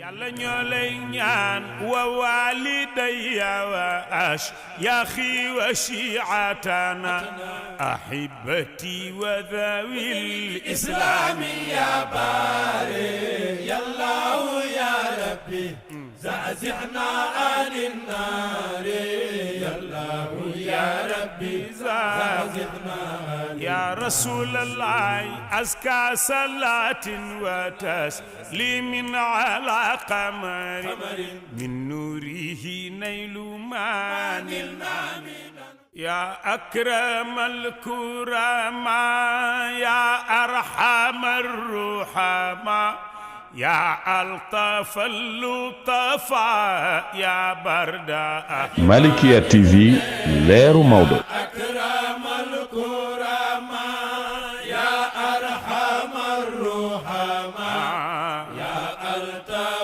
yàlla ñoo lay ñaan wa walidayya wa ashyakhi wa shi'atana ahibati wa dhawil islami ya bari yallahu ya rabbi زعزعنا عن النار يا الله يا ربي زعزعنا يا رسول الله أزكى صلاة وتسليم على قمر من نوره نيل ما نلنا يا أكرم الكرماء يا أرحم الرحماء يا ألطف اللطفاء يا برد Malikia TV leeru Maodo